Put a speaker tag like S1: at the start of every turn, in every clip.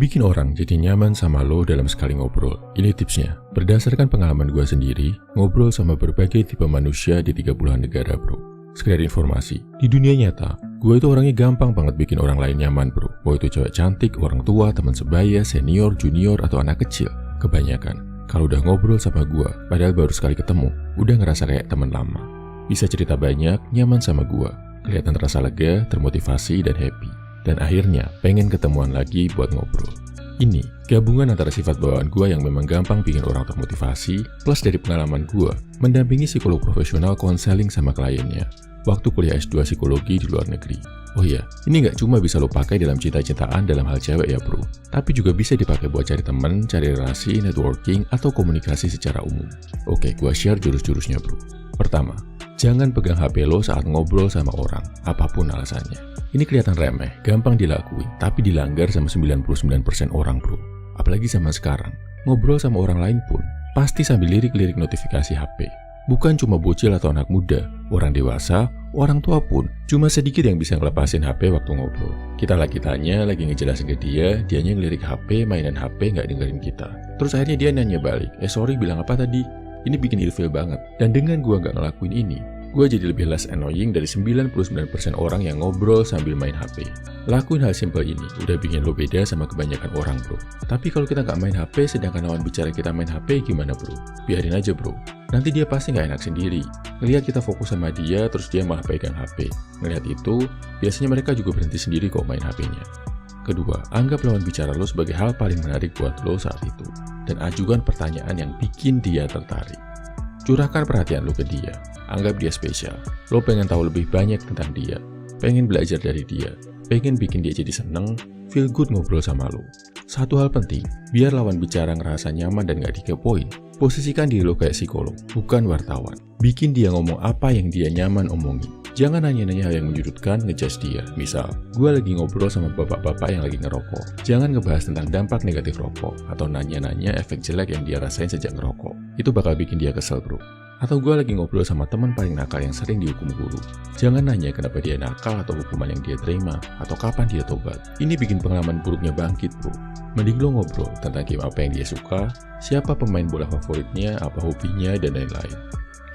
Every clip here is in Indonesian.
S1: Bikin orang jadi nyaman sama lo dalam sekali ngobrol. Ini tipsnya. Berdasarkan pengalaman gue sendiri, ngobrol sama berbagai tipe manusia di 30-an negara bro. Sekedar informasi, di dunia nyata, gue itu orangnya gampang banget bikin orang lain nyaman bro. Mau itu cewek cantik, orang tua, teman sebaya, senior, junior, atau anak kecil. Kebanyakan, kalau udah ngobrol sama gue, padahal baru sekali ketemu, udah ngerasa kayak teman lama. Bisa cerita banyak, nyaman sama gue. Kelihatan terasa lega, termotivasi, dan happy. Dan akhirnya pengen ketemuan lagi buat ngobrol. Ini gabungan antara sifat bawaan gue yang memang gampang bikin orang termotivasi, plus dari pengalaman gue mendampingi psikolog profesional konseling sama kliennya waktu kuliah S2 psikologi di luar negeri. Oh iya, ini nggak cuma bisa lo pakai dalam cinta-cintaan dalam hal cewek ya bro, tapi juga bisa dipakai buat cari temen, cari relasi, networking, atau komunikasi secara umum. Oke, gue share jurus-jurusnya bro. Pertama, jangan pegang HP lo saat ngobrol sama orang, apapun alasannya. Ini kelihatan remeh, gampang dilakuin, tapi dilanggar sama 99% orang bro. Apalagi zaman sekarang, ngobrol sama orang lain pun pasti sambil lirik-lirik notifikasi HP. Bukan cuma bocil atau anak muda, orang dewasa, orang tua pun cuma sedikit yang bisa ngelepasin HP waktu ngobrol. Kita lagi tanya, lagi ngejelasin ke dia, dianya ngelirik HP, mainan HP, nggak dengerin kita. Terus akhirnya dia nanya balik, sorry bilang apa tadi? Ini bikin ilfil banget. Dan dengan gua nggak ngelakuin ini, gue jadi lebih less annoying dari 99% orang yang ngobrol sambil main HP. Lakuin hal simple ini, udah bikin lo beda sama kebanyakan orang bro. Tapi kalau kita nggak main HP, sedangkan lawan bicara kita main HP, gimana bro? Biarin aja bro. Nanti dia pasti nggak enak sendiri. Ngelihat kita fokus sama dia, terus dia malah pegang HP. Ngelihat itu, biasanya mereka juga berhenti sendiri kok main HP-nya. Kedua, anggap lawan bicara lo sebagai hal paling menarik buat lo saat itu. Dan ajukan pertanyaan yang bikin dia tertarik. Curahkan perhatian lo ke dia. Anggap dia spesial. Lo pengen tahu lebih banyak tentang dia. Pengen belajar dari dia. Pengen bikin dia jadi seneng, feel good ngobrol sama lo. Satu hal penting, biar lawan bicara ngerasa nyaman dan gak dikepoin. Posisikan diri lo kayak psikolog, bukan wartawan. Bikin dia ngomong apa yang dia nyaman omongin. Jangan nanya-nanya hal yang menyudutkan, ngejudge dia. Misal, gue lagi ngobrol sama bapak-bapak yang lagi ngerokok. Jangan ngebahas tentang dampak negatif rokok, atau nanya-nanya efek jelek yang dia rasain sejak ngerokok. Itu bakal bikin dia kesel bro. Atau gue lagi ngobrol sama teman paling nakal yang sering dihukum guru. Jangan nanya kenapa dia nakal atau hukuman yang dia terima, atau kapan dia tobat. Ini bikin pengalaman buruknya bangkit bro. Mending lo ngobrol tentang game apa yang dia suka, siapa pemain bola favoritnya, apa hobinya, dan lain-lain.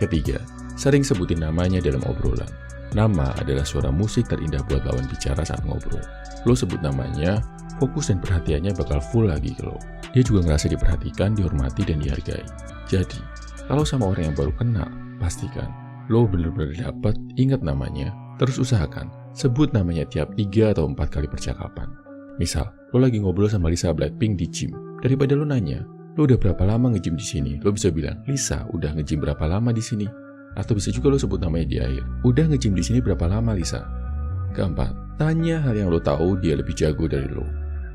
S1: Ketiga, sering sebutin namanya dalam obrolan. Nama adalah suara musik terindah buat lawan bicara saat ngobrol. Lo sebut namanya, fokus dan perhatiannya bakal full lagi ke lo. Dia juga ngerasa diperhatikan, dihormati, dan dihargai. Jadi, kalau sama orang yang baru kenal, pastikan lo bener-bener dapet, ingat namanya, terus usahakan sebut namanya tiap 3 atau 4 kali percakapan. Misal, lo lagi ngobrol sama Lisa Blackpink di gym. Daripada lo nanya, lo udah berapa lama nge-gym di sini? Lo bisa bilang, Lisa udah nge-gym berapa lama di sini? Atau bisa juga lo sebut namanya di akhir. Udah nge-gym di sini berapa lama Lisa? Keempat, tanya hal yang lo tahu dia lebih jago dari lo.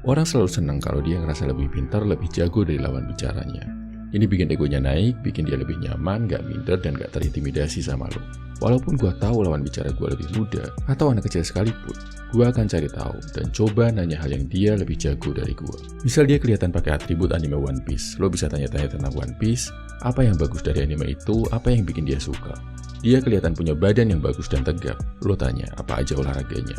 S1: Orang selalu senang kalau dia ngerasa lebih pintar, lebih jago dari lawan bicaranya. Ini bikin egonya naik, bikin dia lebih nyaman, gak minder, dan gak terintimidasi sama lo. Walaupun gue tahu lawan bicara gue lebih muda, atau anak kecil sekalipun, gue akan cari tahu dan coba nanya hal yang dia lebih jago dari gue. Misal dia kelihatan pakai atribut anime One Piece, lo bisa tanya-tanya tentang One Piece, apa yang bagus dari anime itu, apa yang bikin dia suka. Dia kelihatan punya badan yang bagus dan tegap, lo tanya apa aja olahraganya.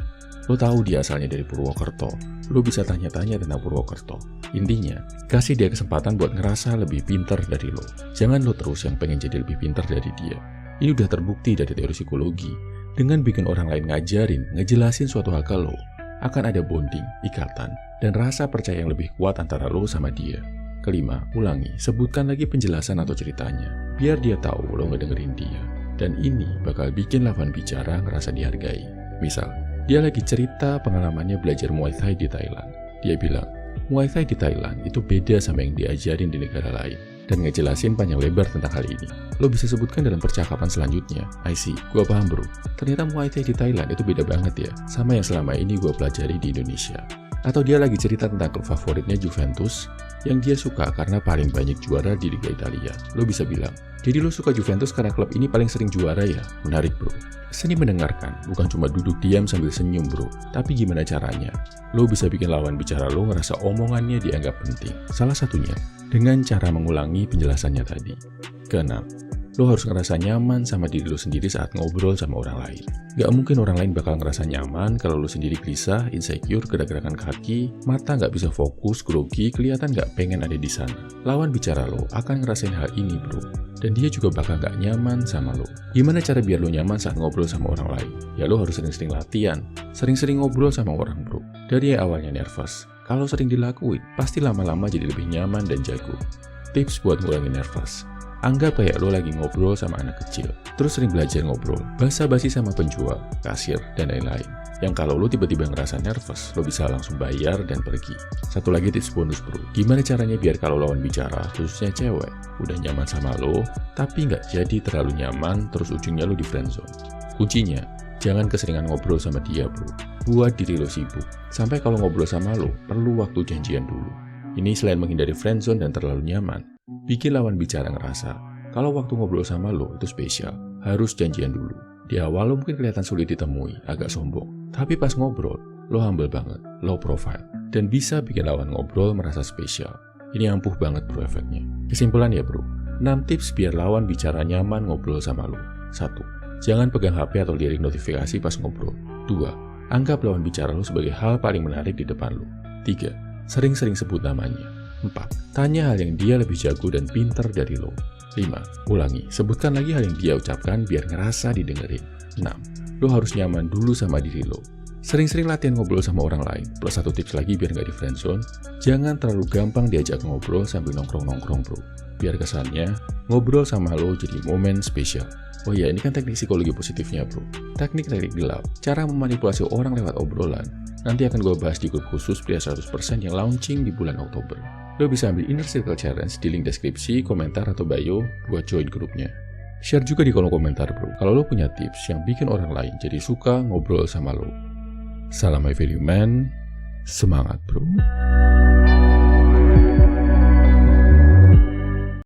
S1: Lo tahu dia asalnya dari Purwokerto, lo bisa tanya-tanya tentang Purwokerto. Intinya, kasih dia kesempatan buat ngerasa lebih pintar dari lo. Jangan lo terus yang pengen jadi lebih pintar dari dia. Ini udah terbukti dari teori psikologi. Dengan bikin orang lain ngajarin, ngejelasin suatu hal ke lo, akan ada bonding, ikatan, dan rasa percaya yang lebih kuat antara lo sama dia. Kelima, ulangi, sebutkan lagi penjelasan atau ceritanya, biar dia tahu lo ngedengerin dia. Dan ini bakal bikin lawan bicara ngerasa dihargai. Misal, dia lagi cerita pengalamannya belajar Muay Thai di Thailand. Dia bilang, Muay Thai di Thailand itu beda sama yang diajarin di negara lain. Dan ngejelasin panjang lebar tentang hal ini. Lo bisa sebutkan dalam percakapan selanjutnya. I see, gue paham bro. Ternyata Muay Thai di Thailand itu beda banget ya, sama yang selama ini gue pelajari di Indonesia. Atau dia lagi cerita tentang klub favoritnya Juventus, yang dia suka karena paling banyak juara di Liga Italia. Lo bisa bilang, jadi lo suka Juventus karena klub ini paling sering juara ya? Menarik bro. Seni mendengarkan, bukan cuma duduk diam sambil senyum bro. Tapi gimana caranya? Lo bisa bikin lawan bicara lo ngerasa omongannya dianggap penting. Salah satunya, dengan cara mengulangi penjelasannya tadi. Keenam, Lo harus ngerasa nyaman sama diri lo sendiri saat ngobrol sama orang lain. Gak mungkin orang lain bakal ngerasa nyaman kalau lo sendiri gelisah, insecure, gerak-gerakan kaki, mata gak bisa fokus, grogi, kelihatan gak pengen ada di sana. Lawan bicara lo akan ngerasain hal ini bro, dan dia juga bakal gak nyaman sama lo. Gimana cara biar lo nyaman saat ngobrol sama orang lain? Ya lo harus sering-sering latihan, sering-sering ngobrol sama orang bro. Dari yang awalnya nervous, kalau sering dilakuin, pasti lama-lama jadi lebih nyaman dan jago. Tips buat ngurangin nervous. Anggap kayak lo lagi ngobrol sama anak kecil, terus sering belajar ngobrol, basa-basi sama penjual, kasir, dan lain-lain. Yang kalau lo tiba-tiba ngerasa nervous, lo bisa langsung bayar dan pergi. Satu lagi tips bonus bro, gimana caranya biar kalau lawan bicara, khususnya cewek, udah nyaman sama lo, tapi nggak jadi terlalu nyaman, terus ujungnya lo di friendzone. Kuncinya, jangan keseringan ngobrol sama dia bro, buat diri lo sibuk. Sampai kalau ngobrol sama lo, perlu waktu janjian dulu. Ini selain menghindari friendzone dan terlalu nyaman, bikin lawan bicara ngerasa kalau waktu ngobrol sama lo itu spesial, harus janjian dulu. Di awal lo mungkin kelihatan sulit ditemui, agak sombong. Tapi pas ngobrol, lo humble banget, low profile, dan bisa bikin lawan ngobrol merasa spesial. Ini ampuh banget bro efeknya. Kesimpulan ya bro, 6 tips biar lawan bicara nyaman ngobrol sama lo. 1. Jangan pegang HP atau lirik notifikasi pas ngobrol. 2. Anggap lawan bicara lo sebagai hal paling menarik di depan lo. 3. Sering-sering sebut namanya. 4. Tanya hal yang dia lebih jago dan pinter dari lo. 5. Ulangi, sebutkan lagi hal yang dia ucapkan biar ngerasa didengerin. 6. Lo harus nyaman dulu sama diri lo. Sering-sering latihan ngobrol sama orang lain. Plus satu tips lagi biar nggak di friendzone, jangan terlalu gampang diajak ngobrol sambil nongkrong-nongkrong bro. Biar kesannya, ngobrol sama lo jadi momen spesial. Oh iya, ini kan teknik psikologi positifnya bro. Teknik-teknik gelap, cara memanipulasi orang lewat obrolan. Nanti akan gue bahas di grup khusus pria 100% yang launching di bulan Oktober. Lo bisa ambil Inner Circle Challenge di link deskripsi, komentar, atau bio buat join grupnya. Share juga di kolom komentar bro, kalau lo punya tips yang bikin orang lain jadi suka ngobrol sama lo. Salam high value man, semangat bro.